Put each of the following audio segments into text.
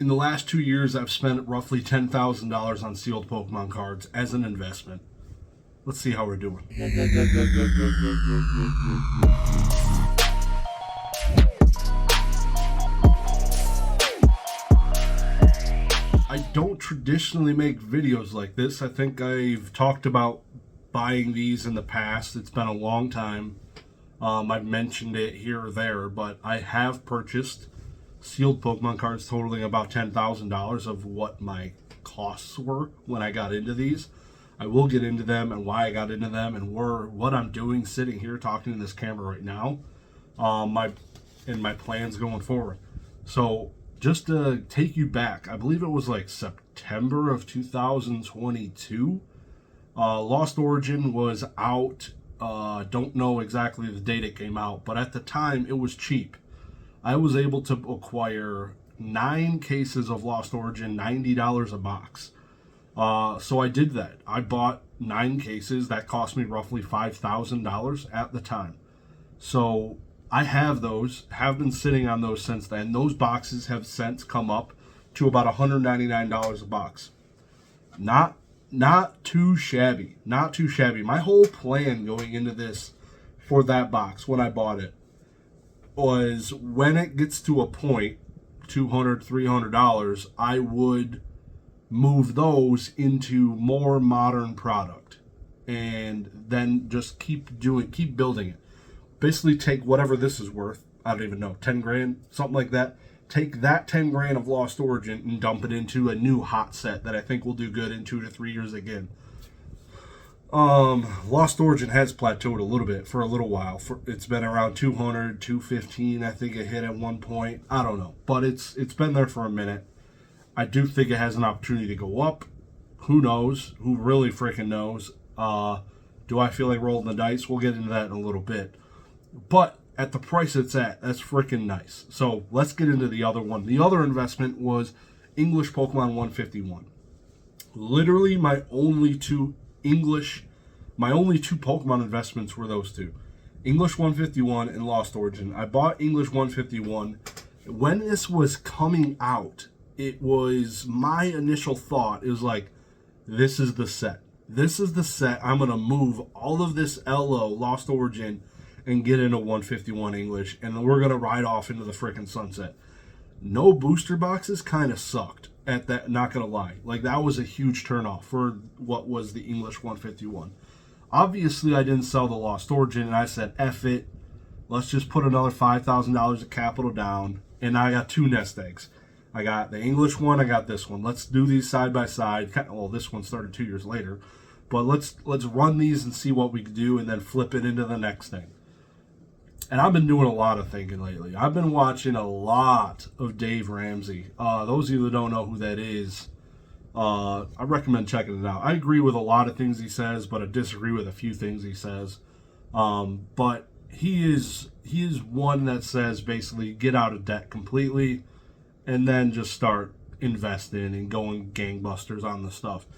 In the last 2 years, I've spent roughly $10,000 on sealed Pokemon cards as an investment. Let's see how we're doing. I don't traditionally make videos like this. I think I've talked about buying these in the past. It's been a long time. I've mentioned it here or there, but I have purchased sealed Pokemon cards totaling about $10,000 of what my costs were when I got into these. I will get into them and why I got into them and what I'm doing sitting here talking to this camera right now. My plans going forward. So just to take you back, I believe it was like September of 2022. Lost Origin was out. Don't know exactly the date it came out, but at the time it was cheap. I was able to acquire 9 cases of Lost Origin, $90 a box. So I did that. I bought 9 cases. That cost me roughly $5,000 at the time. So I have those, have been sitting on those since then. Those boxes have since come up to about $199 a box. Not too shabby. Not too shabby. My whole plan going into this for that box when I bought it was when it gets to a point, $200, $300, I would move those into more modern product and then just keep building it. Basically take whatever this is worth, I don't even know, 10 grand, something like that. Take that 10 grand of Lost Origin and dump it into a new hot set that I think will do good in 2 to 3 years again. Lost Origin has plateaued a little bit for a little while. It's been around 200, 215, I think it hit at one point. I don't know, but it's been there for a minute. I do think it has an opportunity to go up. Who knows? Who really freaking knows? Do I feel like rolling the dice? We'll get into that in a little bit. But at the price it's at, that's freaking nice. So let's get into the other one. The other investment was English Pokemon 151. Literally my only two Pokemon investments were those two. English 151 and Lost Origin. I bought English 151. When this was coming out, it was my initial thought. It was like, this is the set. This is the set. I'm going to move all of this LO, Lost Origin, and get into 151 English, and then we're going to ride off into the frickin' sunset. No booster boxes kind of sucked at that, not going to lie. Like, that was a huge turnoff for what was the English 151. Obviously, I didn't sell the Lost Origin, and I said, F it. Let's just put another $5,000 of capital down, and I got 2 nest eggs. I got the English one, I got this one. Let's do these side by side. Well, this one started 2 years later. But let's run these and see what we can do, and then flip it into the next thing. And I've been doing a lot of thinking lately. I've been watching a lot of Dave Ramsey. Those of you that don't know who that is, I recommend checking it out. I agree with a lot of things he says, but I disagree with a few things he says. But he is one that says basically get out of debt completely and then just start investing and going gangbusters on the stuff.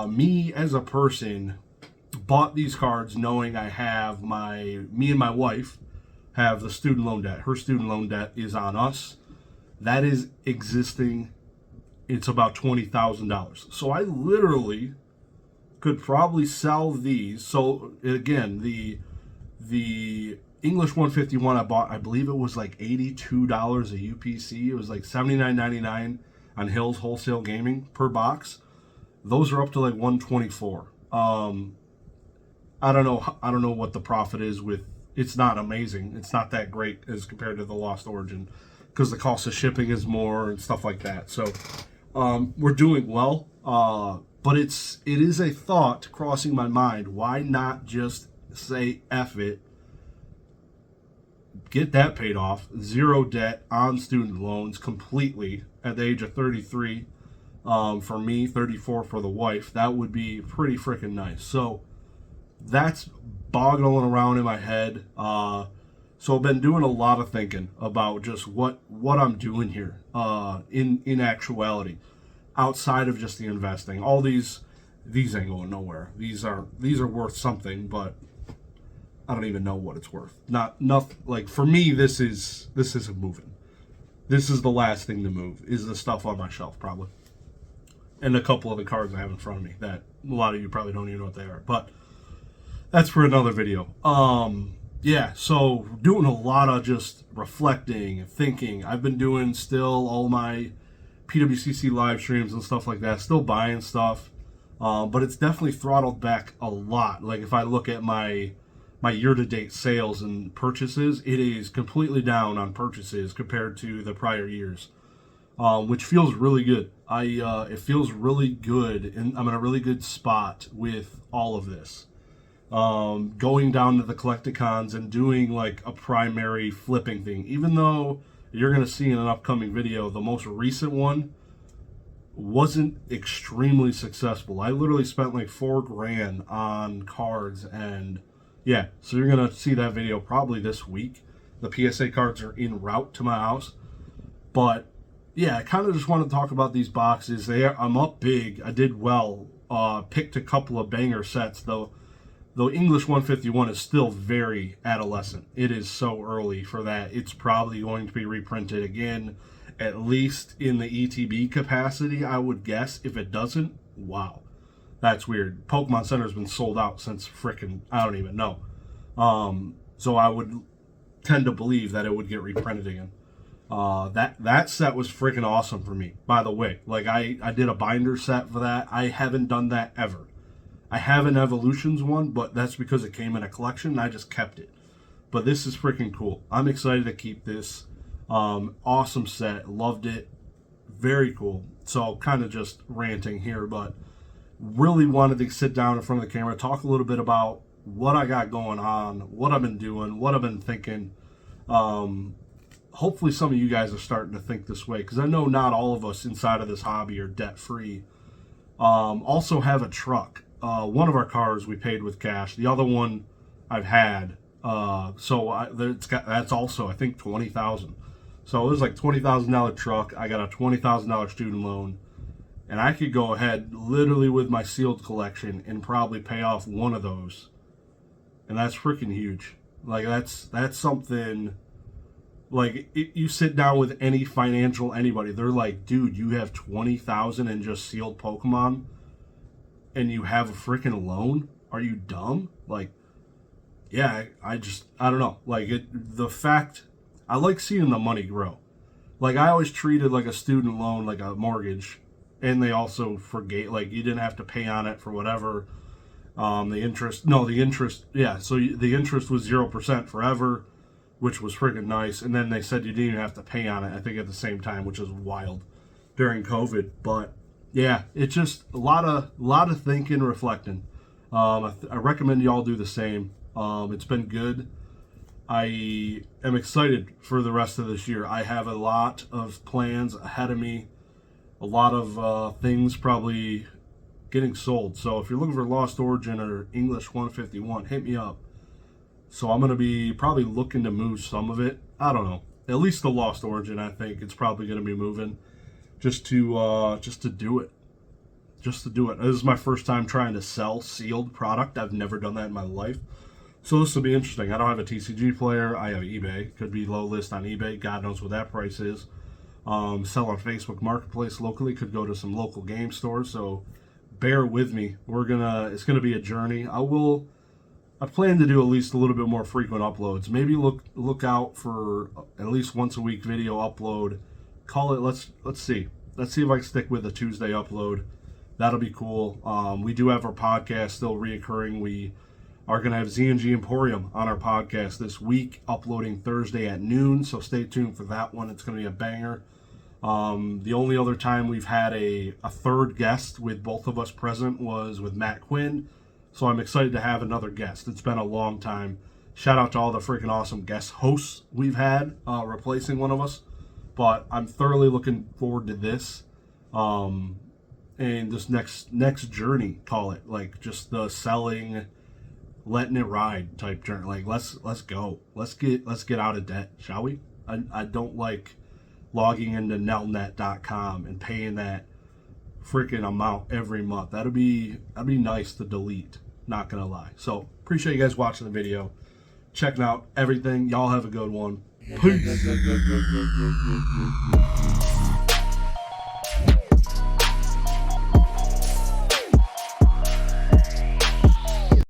Me as a person bought these cards knowing I have me and my wife have the student loan debt. Her student loan debt is on us. That is existing. It's about $20,000. So I literally could probably sell these. So again, the English 151 I bought, I believe it was like $82 a UPC. It was like $79.99 on Hills Wholesale Gaming per box. Those are up to like $124. I don't know what the profit is with. It's not amazing. It's not that great as compared to the Lost Origin because the cost of shipping is more and stuff like that. So we're doing well, but it is a thought crossing my mind. Why not just say F it, get that paid off, 0 debt on student loans completely at the age of 33 for me, 34 for the wife. That would be pretty freaking nice. So that's boggling around in my head. So I've been doing a lot of thinking about just what I'm doing here in actuality, outside of just the investing. All these ain't going nowhere. These are worth something, but I don't even know what it's worth. Not like for me, this isn't moving. this is the last thing to move, is the stuff on my shelf, probably. And a couple of the cards I have in front of me that a lot of you probably don't even know what they are. But that's for another video. Yeah, so doing a lot of just reflecting and thinking. I've been doing still all my PWCC live streams and stuff like that. Still buying stuff. But it's definitely throttled back a lot. Like if I look at my year-to-date sales and purchases, it is completely down on purchases compared to the prior years, which feels really good. It feels really good, and I'm in a really good spot with all of this. Going down to the Collecticons and doing like a primary flipping thing, even though you're going to see in an upcoming video, the most recent one wasn't extremely successful. I literally spent like $4,000 on cards, and yeah, so you're going to see that video probably this week. The PSA cards are en route to my house. But yeah, I kind of just want to talk about these boxes. I'm up big. I did well. Picked a couple of banger sets, though English 151 is still very adolescent. It is so early for that. It's probably going to be reprinted again, at least in the ETB capacity, I would guess. If it doesn't, wow. That's weird. Pokemon Center's been sold out since frickin' I don't even know. So I would tend to believe that it would get reprinted again. That set was freaking awesome for me, by the way. Like I did a binder set for that. I haven't done that ever. I have an Evolutions one, but that's because it came in a collection and I just kept it. But this is freaking cool. I'm excited to keep this. Awesome set. Loved it. Very cool. So kind of just ranting here, but really wanted to sit down in front of the camera, talk a little bit about what I got going on, what I've been doing, what I've been thinking. Hopefully some of you guys are starting to think this way, because I know not all of us inside of this hobby are debt-free. Also have a truck. One of our cars we paid with cash. The other one I've had. That's also, I think, $20,000. So it was like $20,000 truck. I got a $20,000 student loan. And I could go ahead literally with my sealed collection and probably pay off one of those. And that's freaking huge. Like that's something, like you sit down with any financial anybody, they're like, dude, you have 20,000 in just sealed Pokemon and you have a freaking loan? Are you dumb? Like, yeah, I don't know. Like the fact, I like seeing the money grow. Like I always treated like a student loan like a mortgage. And they also forgave, like you didn't have to pay on it for whatever. The interest was 0% forever, which was freaking nice. And then they said you didn't even have to pay on it, I think at the same time, which is wild during COVID. But yeah, it's just a lot of thinking, reflecting. I recommend you all do the same. It's been good. I am excited for the rest of this year. I have a lot of plans ahead of me. A lot of things probably getting sold. So if you're looking for Lost Origin or English 151, hit me up. So I'm going to be probably looking to move some of it. I don't know. At least the Lost Origin, I think it's probably going to be moving just to do it. Just to do it. This is my first time trying to sell sealed product. I've never done that in my life. So this will be interesting. I don't have a TCG player. I have eBay. Could be low list on eBay. God knows what that price is. Sell on Facebook Marketplace locally, could go to some local game stores, so bear with me. It's gonna be a journey. I plan to do at least a little bit more frequent uploads. Maybe look out for at least once a week video upload. Call it, let's see if I can stick with a Tuesday upload. That'll be cool. We do have our podcast still reoccurring. We are gonna have Z&G Emporium on our podcast this week, uploading Thursday at noon, so stay tuned for that one. It's gonna be a banger. The only other time we've had a third guest with both of us present was with Matt Quinn. So I'm excited to have another guest. It's been a long time. Shout out to all the freaking awesome guest hosts we've had replacing one of us. But I'm thoroughly looking forward to this. And this next journey, call it. Like just the selling, letting it ride type journey. Like let's go. Let's get out of debt, shall we? I don't like logging into nelnet.com and paying that freaking amount every month. That'd be nice to delete, not gonna lie. So appreciate you guys watching the video, checking out everything. Y'all have a good one. Peace.